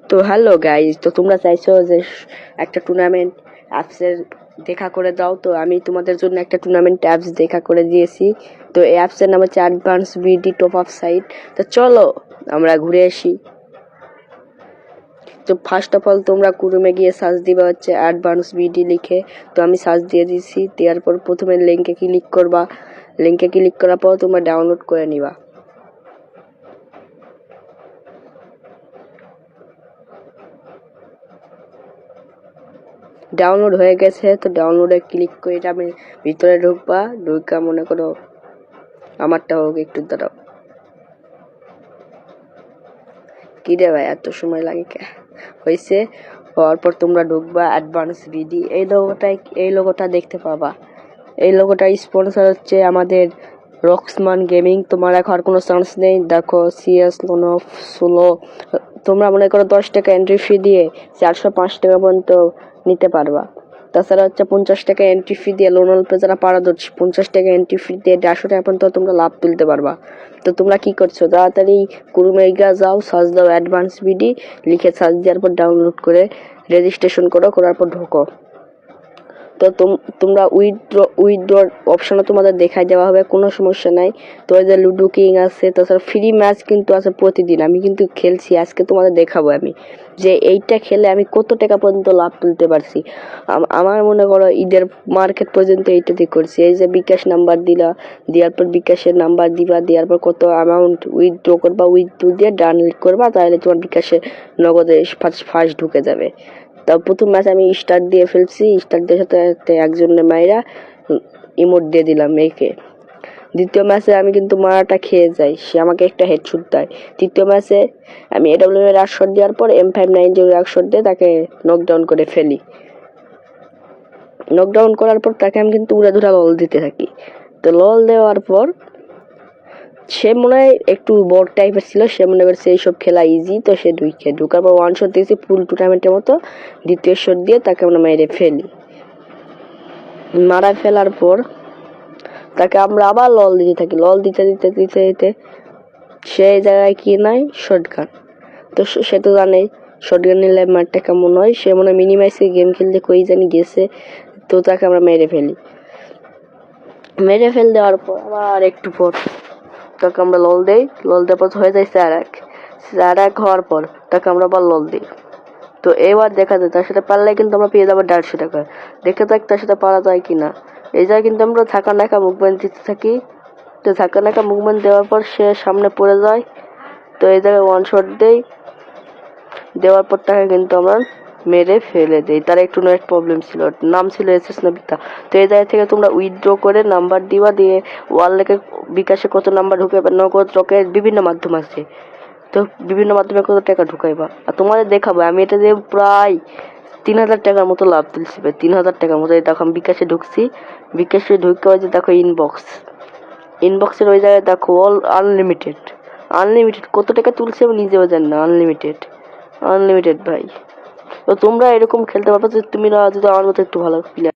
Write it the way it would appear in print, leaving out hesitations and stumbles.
তো hello guys, তো তোমরা চাইছো যে একটা টুর্নামেন্ট অ্যাপসের দেখা করে দাও। তো আমি তোমাদের জন্য একটা টুর্নামেন্ট অ্যাপস দেখা করে দিয়েছি। তো এই অ্যাপসের নাম হচ্ছে advance BD top up site. তো চলো আমরা ঘুরে আসি। তো ফার্স্ট অফ অল তোমরা ক্রোমে গিয়ে সার্চ দিবা হচ্ছে অ্যাডভান্স বিডি লিখে। তো আমি সার্চ দিয়ে দিয়েছি। দেওয়ার পর প্রথমে লিঙ্কে ক্লিক করবা। লিঙ্কে ক্লিক করার পর তোমরা ডাউনলোড করে নিবা। ডাউনলোড হয়ে গেছে। তো ডাউনলোডে ক্লিক করে আমি ভিতরে ঢুকবা। ঢুকা মনে করো আমারটা হোক, একটু দাঁড়াও। কি রে ভাই, এত সময় লাগে কে? হয়েছে। হওয়ার পর তোমরা ঢুকবা অ্যাডভান্স বিডি। এই লোগোটা দেখতে পাবা। এই লোগোটা স্পন্সর হচ্ছে আমাদের রক্সমান গেমিং। তোমার এখন কোনো চান্স নেই। দেখো সিএস লোন সোলো তোমরা মনে করো 10 টাকা এন্ট্রি ফি দিয়ে 405 টাকা পর্যন্ত নিতে পারবা। তাছাড়া হচ্ছে 50 টাকা এন্ট্রি ফি দিয়ে লোন অল্পে যারা পারদর্শী 50 টাকা এন্ট্রি ফি দিয়ে 150 টাকা পর্যন্ত তোমরা লাভ তুলতে পারবা। তো তোমরা কি করছো, তাড়াতাড়ি ক্রোমে যাও, সার্চ দাও অ্যাডভান্স বিডি লিখে সার্চ দেওয়ার পর ডাউনলোড করে রেজিস্ট্রেশন করার পর ঢোকো। তো তোমরা উইথড্র অপশনে তোমাদের দেখাই দেওয়া হবে, কোনো সমস্যা নাই। তো এই যে লুডো কিং আছে, তাছাড়া ফ্রি ম্যাচ কিন্তু আছে প্রতিদিন। আমি কিন্তু খেলছি, আজকে তোমাদের দেখাবো আমি যে এইটা খেলে আমি কত টাকা পর্যন্ত লাভ তুলতে পারছি। আমার মনে করো ঈদের মার্কেট পর্যন্ত এইটাতে করছি। এই যে বিকাশ নাম্বার দেওয়ার পর বিকাশের নাম্বার দিবা, দেওয়ার পর কত অ্যামাউন্ট উইথড্র করবা, উইথড্র দিয়ে ডান ক্লিক করবা, তাহলে তোমার বিকাশে নগদে ফার্স্ট ঢুকে যাবে। তা প্রথম ম্যাচ আমি স্টার্ট দিয়ে ফেলছি। স্টার্ট দিয়ে সাথে একজনের মাইরা ইমোট দিয়ে দিলাম মেয়েকে। দ্বিতীয় ম্যাচে আমি কিন্তু মারাটা খেয়ে যাই, সে আমাকে একটা হেডশট দেয়। তৃতীয় ম্যাচে আমি এডব্লিউ এর 8 শট দেওয়ার পর M590 এক শট দিয়ে তাকে নকডাউন করে ফেলি। নকডাউন করার পর তাকে আমি কিন্তু উড়ে ধরা লল দিতে থাকি। তো লল দেওয়ার পর সে মনে হয় একটু বড় টাইপের ছিল, সে মনে করছে এইসব খেলা ইজি। তো সে ঢুকার পর 1 শট দিয়েছি ফুল টুর্নামেন্টের মতো। দ্বিতীয় শট দিয়ে তাকে আমরা মেরে ফেলি। মারা ফেলার পর তাকে আমরা আবার লল দিতে থাকি। লল দিতে সেই জায়গায় কি নাই, শটগান। তো সে তো জানে শটগান নিলে মারটা কেমন হয়। সে মনে হয় মিনিমাইজে গেম খেলতে কই জানি গেছে। তো তাকে আমরা মেরে ফেলি। মেরে ফেল দেওয়ার পর আবার একটু পর তাকে আমরা লল দেই। লল দেওয়ার পর হয়ে যায় স্যার এক হওয়ার পর তাকে আমরা আবার লল দিই। তো এবার দেখা যায় তার সাথে পারলে কিন্তু আমরা পেয়ে যাবো 150 টাকা। দেখে থাক তার সাথে পারা যায় কিনা। এই জায়গায় কিন্তু আমরা থাকা নাকা মুভমেন্ট দিতে থাকি। তো থাকা নাকা মুভমেন্ট দেওয়ার পর সে সামনে পড়ে যায়। তো এই জায়গায় 1 শট দেওয়ার পর তাকে কিন্তু আমরা মেরে ফেলে দেই। তার একটু নেট প্রবলেম ছিল, নাম ছিল এসএস নবিতা। তো এই জায়গা থেকে তোমরা উইথড্র করে নাম্বার দিবা, দিয়ে ওয়ালেটে বিকাশে কত নাম্বার ঢুকাইবা, নগদ রকেট বিভিন্ন মাধ্যম আছে। তো বিভিন্ন মাধ্যমে কত টাকা ঢুকাইবা আর তোমাদের দেখাবো। আমি এটা দিয়ে প্রায় 3000 টাকার মতো লাভ তুলছি। 3000 টাকার মতো। দেখো আমি বিকাশে ঢুকছি। বিকাশে ঢুকে ওই যে দেখো ইনবক্সের ওই জায়গায় দেখো অল আনলিমিটেড কত টাকা তুলছি আমি নিজেও জানি না। আনলিমিটেড ভাই। তো তোমরা এরকম খেলতে পারবে যদি তুমি যদি আমার মতো একটু ভালো প্লেয়ার